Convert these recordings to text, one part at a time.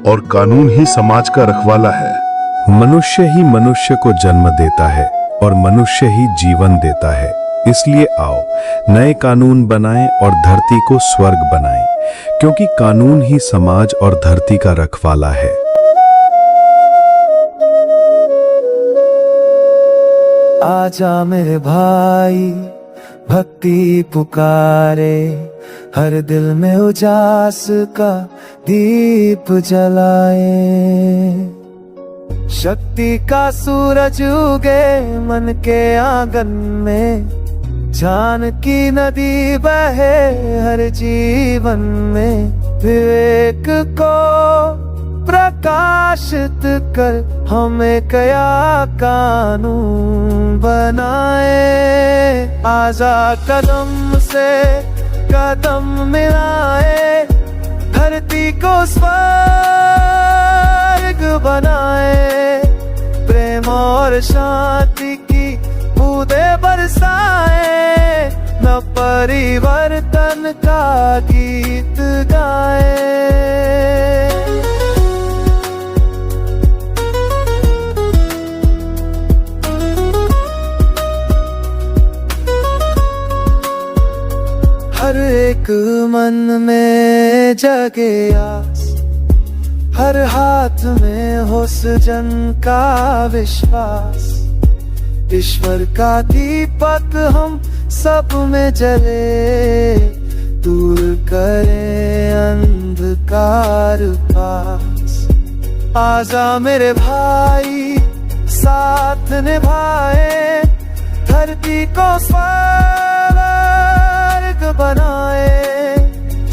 और कानून ही समाज का रखवाला है। मनुष्य ही मनुष्य को जन्म देता है और मनुष्य ही जीवन देता है। इसलिए आओ नए कानून बनाएं और धरती को स्वर्ग बनाएं, क्योंकि कानून ही समाज और धरती का रखवाला है। आजा मेरे भाई, भक्ति पुकारे, हर दिल में उजास का दीप जलाए। शक्ति का सूरज उगे मन के आंगन में, ज्ञान की नदी बहे हर जीवन में। विवेक को प्रकाशित कर हमें कया कानून बनाए। आजा कदम से कदम मिलाए, धरती को स्वर्ग बनाए। प्रेम और शांति की बूंदें बरसाए, न परिवर्तन का गीत गाए। हर एक मन में जगे आस, हर हाथ में हो सृजन का विश्वास। ईश्वर का दीपक हम सब में जले, दूर करे अंधकार पास। आजा मेरे भाई साथ निभाए, धरती को स्वर्ग बनाए।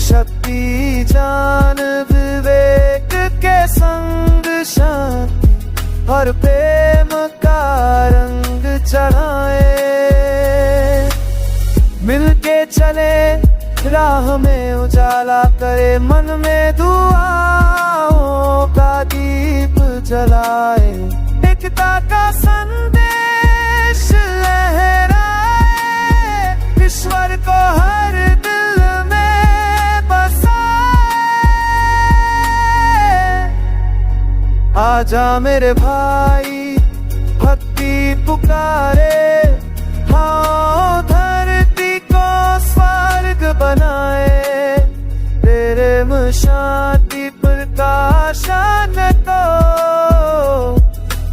शक्ति ज्ञान विवेक के संग शांति और प्रेम का रंग चढ़ाए। मिलके चले राह में उजाला करे, मन में दुआओं का दीप जलाए। एकता का संदेश लहराए, ईश्वर को हर दिल में बसाए। आजा मेरे भाई भक्ति पुकारे, हाँ धरती को स्वर्ग बनाए। प्रेम शांति प्रकाशन को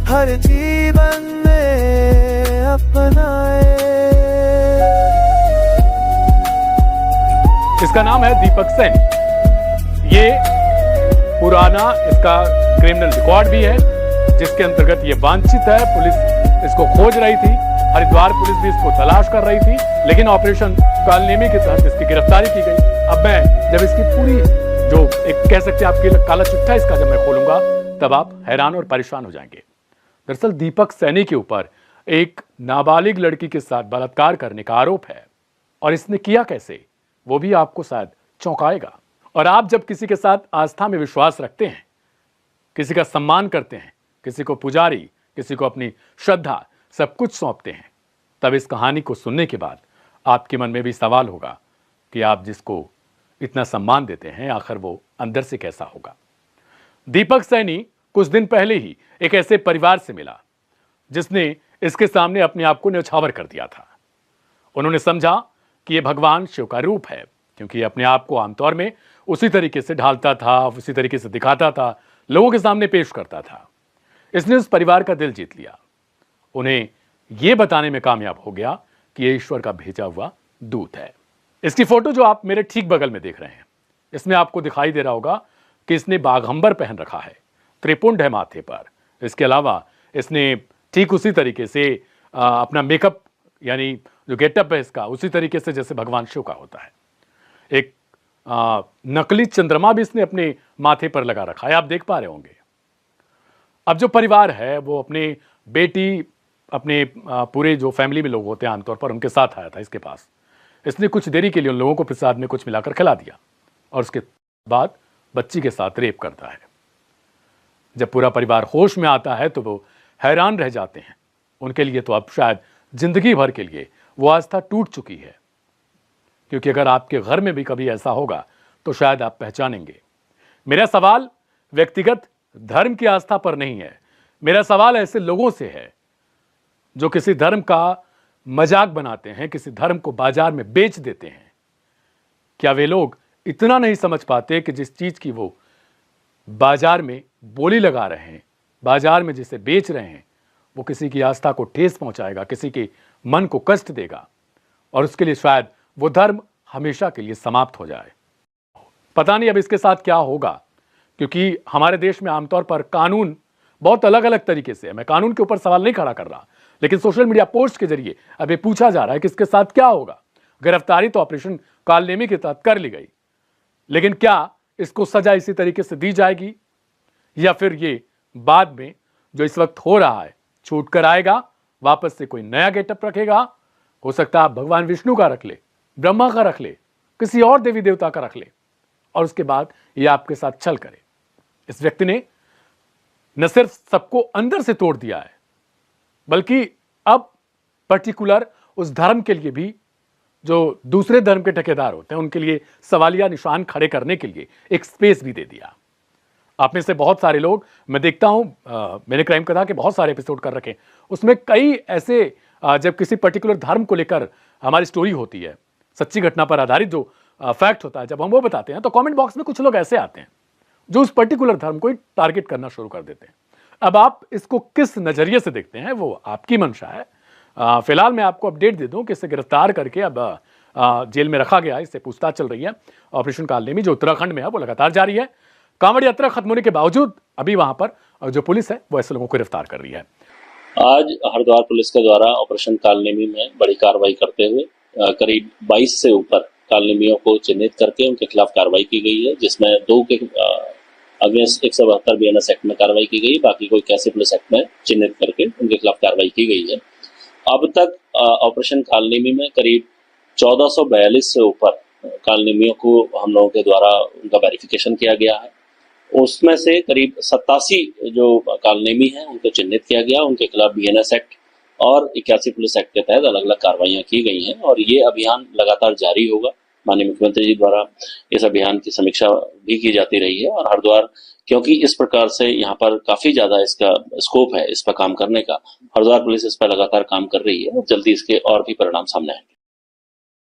हर जीवन में अपनाए। इसका नाम है दीपक सैनी। ये पुराना इसका क्रिमिनल रिकॉर्ड भी है, जिसके अंतर्गत ये वांछित है। पुलिस इसको खोज रही थी, हरिद्वार पुलिस भी इसको तलाश कर रही थी, लेकिन ऑपरेशन कालनेमी के तहत इसकी गिरफ्तारी की गई। अब मैं जब इसकी पूरी जो एक कह सकते हैं आपकी काला चिट्ठा इसका जब मैं खोलूंगा, तब आप हैरान और परेशान हो जाएंगे। दरअसल दीपक सैनी के ऊपर एक नाबालिग लड़की के साथ बलात्कार करने का आरोप है, और इसने किया कैसे वो भी आपको शायद चौंकाएगा। और आप जब किसी के साथ आस्था में विश्वास रखते हैं, किसी का सम्मान करते हैं, किसी को पुजारी, किसी को अपनी श्रद्धा सब कुछ सौंपते हैं, तब इस कहानी को सुनने के बाद आपके मन में भी सवाल होगा कि आप जिसको इतना सम्मान देते हैं आखिर वो अंदर से कैसा होगा। दीपक सैनी कुछ दिन पहले ही एक ऐसे परिवार से मिला जिसने इसके सामने अपने आप को न्यौछावर कर दिया था। उन्होंने समझा कि यह भगवान शिव का रूप है, क्योंकि अपने आप को आमतौर में उसी तरीके से ढालता था, उसी तरीके से दिखाता था, लोगों के सामने पेश करता था। इसने उस परिवार का दिल जीत लिया, उन्हें यह बताने में कामयाब हो गया कि यह ईश्वर का भेजा हुआ दूत है। इसकी फोटो जो आप मेरे ठीक बगल में देख रहे हैं, इसमें आपको दिखाई दे रहा होगा कि इसने बाघंबर पहन रखा है, त्रिपुंड है माथे पर। इसके अलावा इसने ठीक उसी तरीके से अपना मेकअप यानी जो गेटअप है इसका उसी तरीके से जैसे भगवान शिव का होता है। एक नकली चंद्रमा भी इसने अपने माथे पर लगा रखा है, आप देख पा रहे होंगे। अब जो परिवार है वो अपने बेटी, अपने पूरे जो फैमिली में लोग होते हैं आमतौर पर, उनके साथ आया था इसके पास। इसने कुछ देरी के लिए उन लोगों को प्रसाद में कुछ मिलाकर खिला दिया और उसके बाद बच्ची के साथ रेप करता है। जब पूरा परिवार होश में आता है तो वो हैरान रह जाते हैं। उनके लिए तो अब शायद जिंदगी भर के लिए वो आस्था टूट चुकी है, क्योंकि अगर आपके घर में भी कभी ऐसा होगा तो शायद आप पहचानेंगे। मेरा सवाल व्यक्तिगत धर्म की आस्था पर नहीं है। मेरा सवाल ऐसे लोगों से है जो किसी धर्म का मजाक बनाते हैं, किसी धर्म को बाजार में बेच देते हैं। क्या वे लोग इतना नहीं समझ पाते कि जिस चीज की वो बाजार में बोली लगा रहे हैं, बाजार में जिसे बेच रहे हैं, वो किसी की आस्था को ठेस पहुंचाएगा, किसी के मन को कष्ट देगा और उसके लिए शायद वो धर्म हमेशा के लिए समाप्त हो जाए। पता नहीं अब इसके साथ क्या होगा, क्योंकि हमारे देश में आमतौर पर कानून बहुत अलग अलग तरीके से है। मैं कानून के ऊपर सवाल नहीं खड़ा कर रहा, लेकिन सोशल मीडिया पोस्ट के जरिए अब ये पूछा जा रहा है कि इसके साथ क्या होगा। गिरफ्तारी तो ऑपरेशन कालनेमी के तहत कर ली गई, लेकिन क्या इसको सजा इसी तरीके से दी जाएगी या फिर ये बाद में जो इस वक्त हो रहा है छूट कर आएगा, वापस से कोई नया गेटअप रखेगा। हो सकता है आप भगवान विष्णु का रख ले, ब्रह्मा का रख ले, किसी और देवी देवता का रख ले और उसके बाद ये आपके साथ चल करे। इस व्यक्ति ने न सिर्फ सबको अंदर से तोड़ दिया है, बल्कि अब पर्टिकुलर उस धर्म के लिए भी जो दूसरे धर्म के ठेकेदार होते हैं उनके लिए सवालिया निशान खड़े करने के लिए एक स्पेस भी दे दिया। आप में से बहुत सारे लोग, मैं देखता हूं, मैंने क्राइम कथा के बहुत सारे एपिसोड कर रखे, उसमें कई ऐसे जब किसी पर्टिकुलर धर्म को लेकर हमारी स्टोरी होती है, सच्ची घटना पर आधारित जो फैक्ट होता है, जब हम वो बताते हैं तो कमेंट बॉक्स में कुछ लोग ऐसे आते हैं जो उस पर्टिकुलर धर्म को टारगेट करना शुरू कर देते हैं। अब आप इसको किस नजरिए से देखते हैं वो आपकी मंशा है। फिलहाल मैं आपको अपडेट दे दूं कि इसे गिरफ्तार करके अब जेल में रखा गया है, इससे पूछताछ चल रही है। ऑपरेशन कालनेमी जो उत्तराखंड में है वो लगातार जारी है। कांवड़ यात्रा खत्म होने के बावजूद अभी वहां पर जो पुलिस है वो ऐसे लोगों को गिरफ्तार कर रही है। आज हरिद्वार पुलिस के द्वारा ऑपरेशन कालनेमी में बड़ी कार्रवाई करते हुए करीब 22 से ऊपर कालनेमियों को चिन्हित करके उनके खिलाफ कार्रवाई की गई है, जिसमें 2 के अगेंस्ट 172 BNS एक्ट में कार्रवाई की गई, बाकी को 81 पुलिस एक्ट में चिन्हित करके उनके खिलाफ कार्रवाई की गई है। अब तक ऑपरेशन कालनेमी में करीब 1442 से ऊपर कालनेमियों को हम लोगों के द्वारा उनका वेरिफिकेशन किया गया है। उसमें से करीब 87 जो कालनेमी हैं उनको चिन्हित किया गया, उनके खिलाफ BNS एक्ट और 81 पुलिस एक्ट के तहत अलग अलग कार्रवाइयां की गई हैं और ये अभियान लगातार जारी होगा। माननीय मुख्यमंत्री जी द्वारा इस अभियान की समीक्षा भी की जाती रही है और हरिद्वार, क्योंकि इस प्रकार से यहाँ पर काफी ज्यादा इसका स्कोप है इस पर काम करने का, हरिद्वार पुलिस इस पर लगातार काम कर रही है और जल्दी इसके और भी परिणाम सामने आएंगे।